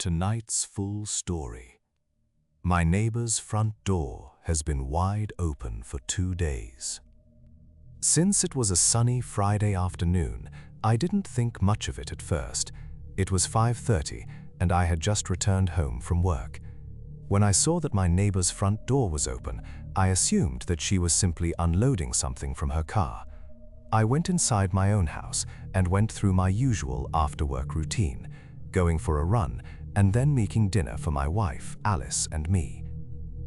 tonight's full story. My neighbor's front door has been wide open for 2 days. Since it was a sunny Friday afternoon, I didn't think much of it at first. It was 5:30 and I had just returned home from work. When I saw that my neighbor's front door was open, I assumed that she was simply unloading something from her car. I went inside my own house and went through my usual after-work routine, going for a run and then making dinner for my wife, Alice, and me.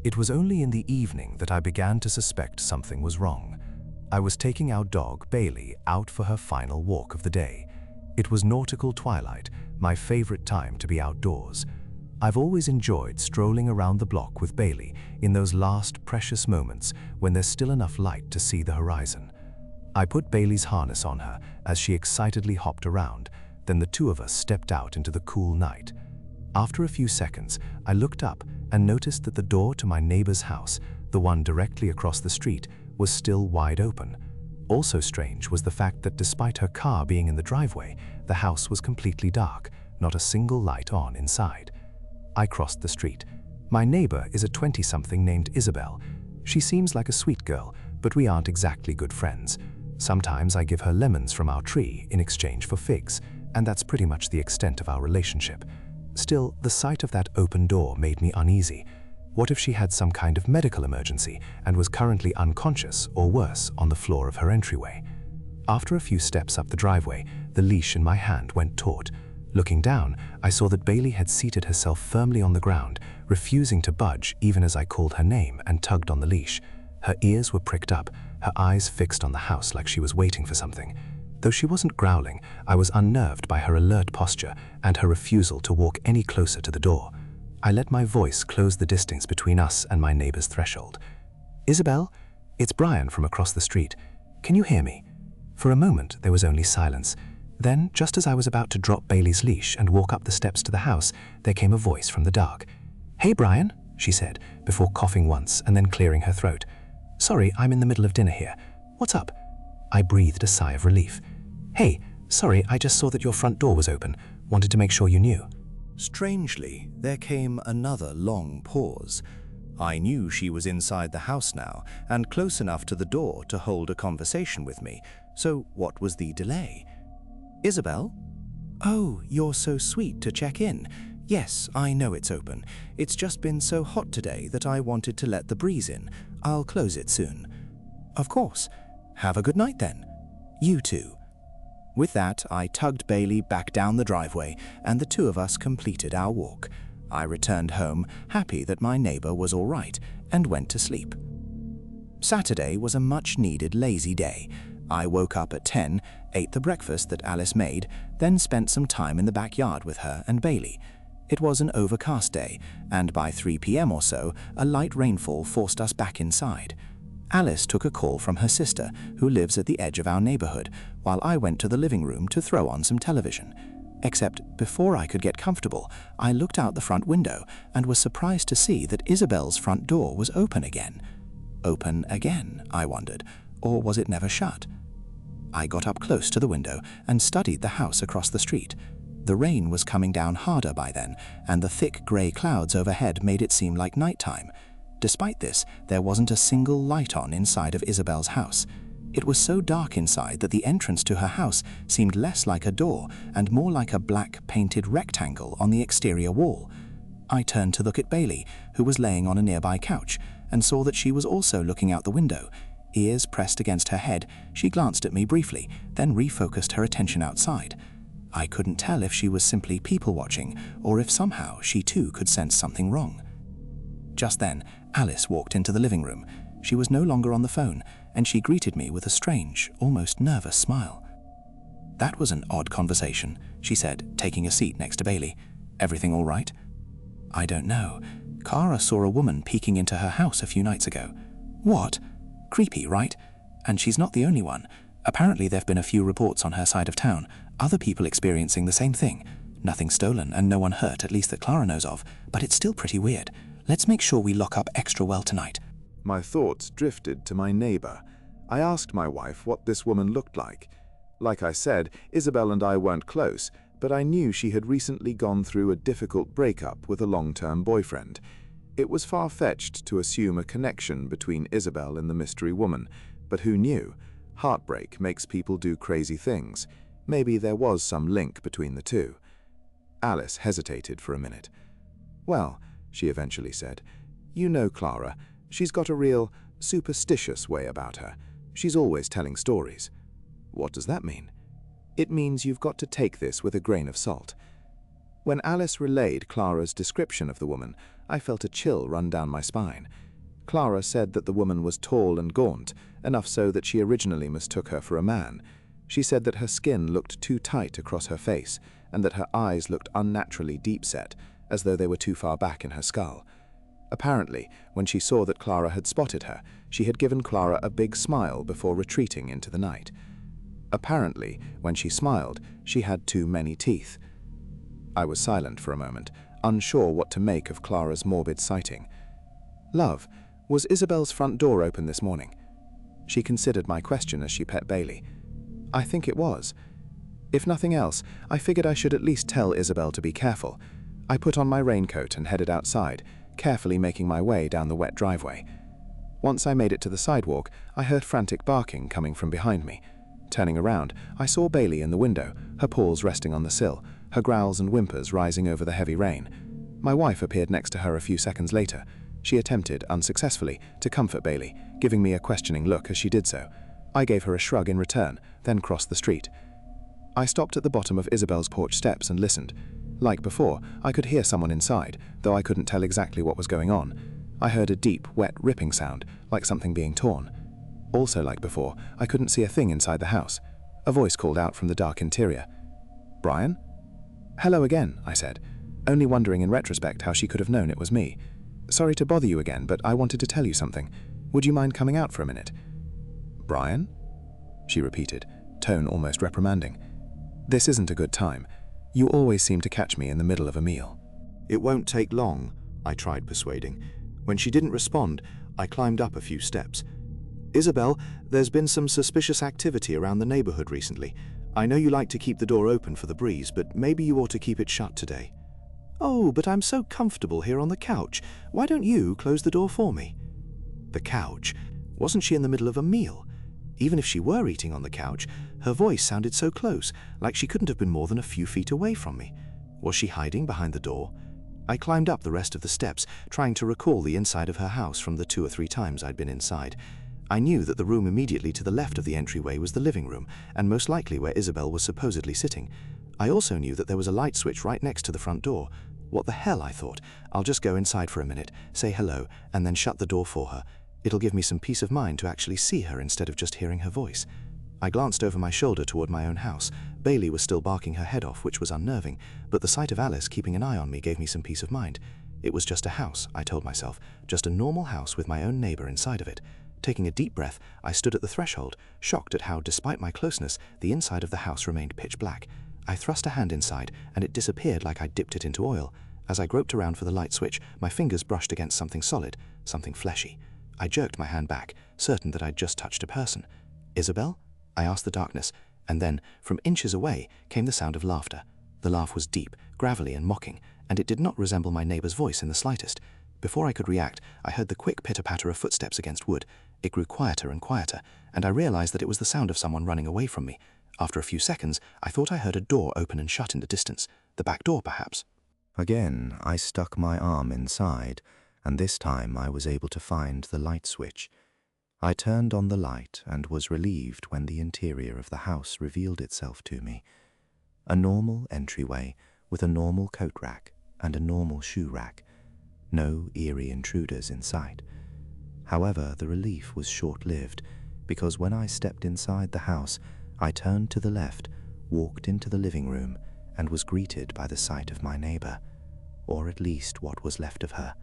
It was only in the evening that I began to suspect something was wrong. I was taking our dog, Bailey, out for her final walk of the day. It was nautical twilight, my favorite time to be outdoors. I've always enjoyed strolling around the block with Bailey in those last precious moments when there's still enough light to see the horizon. I put Bailey's harness on her as she excitedly hopped around, then the two of us stepped out into the cool night. After a few seconds, I looked up and noticed that the door to my neighbor's house, the one directly across the street, was still wide open. Also strange was the fact that despite her car being in the driveway, the house was completely dark, not a single light on inside. I crossed the street. My neighbor is a 20-something named Isabel. She seems like a sweet girl, but we aren't exactly good friends. Sometimes I give her lemons from our tree in exchange for figs, and that's pretty much the extent of our relationship. Still, the sight of that open door made me uneasy. What if she had some kind of medical emergency and was currently unconscious or worse on the floor of her entryway? After a few steps up the driveway, the leash in my hand went taut. Looking down, I saw that Bailey had seated herself firmly on the ground, refusing to budge even as I called her name and tugged on the leash. Her ears were pricked up, her eyes fixed on the house like she was waiting for something. Though she wasn't growling, I was unnerved by her alert posture and her refusal to walk any closer to the door. I let my voice close the distance between us and my neighbor's threshold. "Isabel, it's Brian from across the street. Can you hear me?" For a moment, there was only silence. Then, just as I was about to drop Bailey's leash and walk up the steps to the house, there came a voice from the dark. "Hey, Brian," she said, before coughing once and then clearing her throat. "Sorry, I'm in the middle of dinner here. What's up?" I breathed a sigh of relief. "Hey, sorry, I just saw that your front door was open. Wanted to make sure you knew." Strangely, there came another long pause. I knew she was inside the house now and close enough to the door to hold a conversation with me, so what was the delay? "Isabel? Oh, you're so sweet to check in. Yes, I know it's open. It's just been so hot today that I wanted to let the breeze in. I'll close it soon." "Of course. Have a good night then." "You too." With that, I tugged Bailey back down the driveway, and the two of us completed our walk. I returned home, happy that my neighbor was all right, and went to sleep. Saturday was a much-needed lazy day. I woke up at 10, ate the breakfast that Alice made, then spent some time in the backyard with her and Bailey. It was an overcast day, and by 3 p.m. or so, a light rainfall forced us back inside. Alice took a call from her sister, who lives at the edge of our neighborhood, while I went to the living room to throw on some television. Except, before I could get comfortable, I looked out the front window and was surprised to see that Isabel's front door was open again. Open again, I wondered, or was it never shut? I got up close to the window and studied the house across the street. The rain was coming down harder by then, and the thick grey clouds overhead made it seem like nighttime. Despite this, there wasn't a single light on inside of Isabel's house. It was so dark inside that the entrance to her house seemed less like a door and more like a black painted rectangle on the exterior wall. I turned to look at Bailey, who was laying on a nearby couch, and saw that she was also looking out the window. Ears pressed against her head, she glanced at me briefly, then refocused her attention outside. I couldn't tell if she was simply people-watching or if somehow she too could sense something wrong. Just then, Alice walked into the living room. She was no longer on the phone, and she greeted me with a strange, almost nervous smile. "That was an odd conversation," she said, taking a seat next to Bailey. "Everything all right?" "I don't know. Kara saw a woman peeking into her house a few nights ago." "What? Creepy, right? And she's not the only one. Apparently there've been a few reports on her side of town, other people experiencing the same thing. Nothing stolen and no one hurt, at least that Clara knows of, but it's still pretty weird. Let's make sure we lock up extra well tonight." My thoughts drifted to my neighbor. I asked my wife what this woman looked like. Like I said, Isabel and I weren't close, but I knew she had recently gone through a difficult breakup with a long-term boyfriend. It was far-fetched to assume a connection between Isabel and the mystery woman, but who knew? Heartbreak makes people do crazy things. Maybe there was some link between the two. Alice hesitated for a minute. "Well," she eventually said, "you know Clara. She's got a real superstitious way about her. She's always telling stories." "What does that mean?" "It means you've got to take this with a grain of salt." When Alice relayed Clara's description of the woman, I felt a chill run down my spine. Clara said that the woman was tall and gaunt, enough so that she originally mistook her for a man. She said that her skin looked too tight across her face, and that her eyes looked unnaturally deep-set, as though they were too far back in her skull. Apparently, when she saw that Clara had spotted her, she had given Clara a big smile before retreating into the night. Apparently, when she smiled, she had too many teeth. I was silent for a moment, unsure what to make of Clara's morbid sighting. "Love, was Isabel's front door open this morning?" She considered my question as she pet Bailey. "I think it was. If nothing else, I figured I should at least tell Isabel to be careful." I put on my raincoat and headed outside, carefully making my way down the wet driveway. Once I made it to the sidewalk, I heard frantic barking coming from behind me. Turning around, I saw Bailey in the window, her paws resting on the sill, her growls and whimpers rising over the heavy rain. My wife appeared next to her a few seconds later. She attempted, unsuccessfully, to comfort Bailey, giving me a questioning look as she did so. I gave her a shrug in return, then crossed the street. I stopped at the bottom of Isabel's porch steps and listened. Like before, I could hear someone inside, though I couldn't tell exactly what was going on. I heard a deep, wet ripping sound, like something being torn. Also like before, I couldn't see a thing inside the house. A voice called out from the dark interior. "Brian?" "Hello again," I said, only wondering in retrospect how she could have known it was me. "Sorry to bother you again, but I wanted to tell you something. Would you mind coming out for a minute?" "Brian?" she repeated, tone almost reprimanding. "This isn't a good time. You always seem to catch me in the middle of a meal." "It won't take long," I tried persuading. When she didn't respond, I climbed up a few steps. "Isabel, there's been some suspicious activity around the neighborhood recently. I know you like to keep the door open for the breeze, but maybe you ought to keep it shut today." "Oh, but I'm so comfortable here on the couch. Why don't you close the door for me?" The couch? Wasn't she in the middle of a meal? Even if she were eating on the couch, her voice sounded so close, like she couldn't have been more than a few feet away from me. Was she hiding behind the door? I climbed up the rest of the steps, trying to recall the inside of her house from the 2 or 3 times I'd been inside. I knew that the room immediately to the left of the entryway was the living room, and most likely where Isabel was supposedly sitting. I also knew that there was a light switch right next to the front door. What the hell, I thought. I'll just go inside for a minute, say hello, and then shut the door for her. It'll give me some peace of mind to actually see her instead of just hearing her voice. I glanced over my shoulder toward my own house. Bailey was still barking her head off, which was unnerving, but the sight of Alice keeping an eye on me gave me some peace of mind. It was just a house, I told myself, just a normal house with my own neighbor inside of it. Taking a deep breath, I stood at the threshold, shocked at how, despite my closeness, the inside of the house remained pitch black. I thrust a hand inside, and it disappeared like I'd dipped it into oil. As I groped around for the light switch, my fingers brushed against something solid, something fleshy. I jerked my hand back, certain that I'd just touched a person. "Isabel?" I asked the darkness, and then, from inches away, came the sound of laughter. The laugh was deep, gravelly and mocking, and it did not resemble my neighbor's voice in the slightest. Before I could react, I heard the quick pitter-patter of footsteps against wood. It grew quieter and quieter, and I realized that it was the sound of someone running away from me. After a few seconds, I thought I heard a door open and shut in the distance. The back door, perhaps. Again, I stuck my arm inside, and this time I was able to find the light switch. I turned on the light and was relieved when the interior of the house revealed itself to me. A normal entryway with a normal coat rack and a normal shoe rack. No eerie intruders in sight. However, the relief was short-lived, because when I stepped inside the house, I turned to the left, walked into the living room, and was greeted by the sight of my neighbor, or at least what was left of her.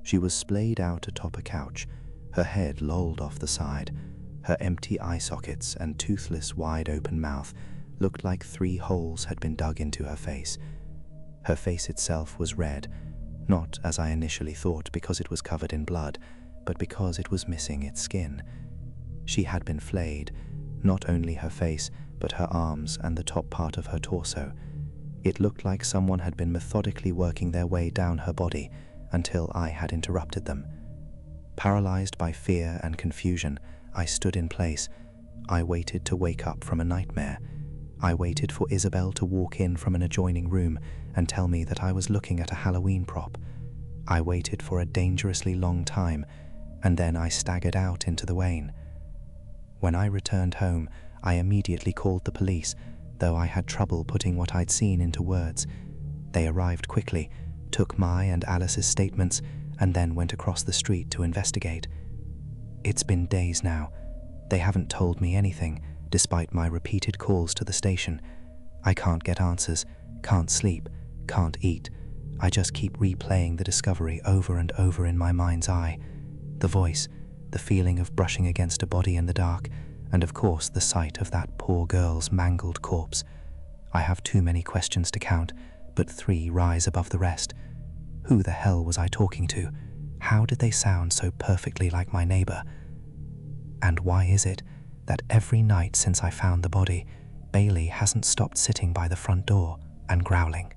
She was splayed out atop a couch, her head lolled off the side. Her empty eye sockets and toothless, wide-open mouth looked like 3 holes had been dug into her face. Her face itself was red, not as I initially thought because it was covered in blood, but because it was missing its skin. She had been flayed, not only her face, but her arms and the top part of her torso, It looked like someone had been methodically working their way down her body until I had interrupted them. Paralyzed by fear and confusion, I stood in place. I waited to wake up from a nightmare. I waited for Isabel to walk in from an adjoining room and tell me that I was looking at a Halloween prop. I waited for a dangerously long time, and then I staggered out into the Wayne. When I returned home, I immediately called the police, though I had trouble putting what I'd seen into words. They arrived quickly, took my and Alice's statements, and then went across the street to investigate. It's been days now. They haven't told me anything, despite my repeated calls to the station. I can't get answers, can't sleep, can't eat. I just keep replaying the discovery over and over in my mind's eye. The voice, the feeling of brushing against a body in the dark, and of course the sight of that poor girl's mangled corpse. I have too many questions to count, but 3 rise above the rest. Who the hell was I talking to? How did they sound so perfectly like my neighbor? And why is it that every night since I found the body, Bailey hasn't stopped sitting by the front door and growling?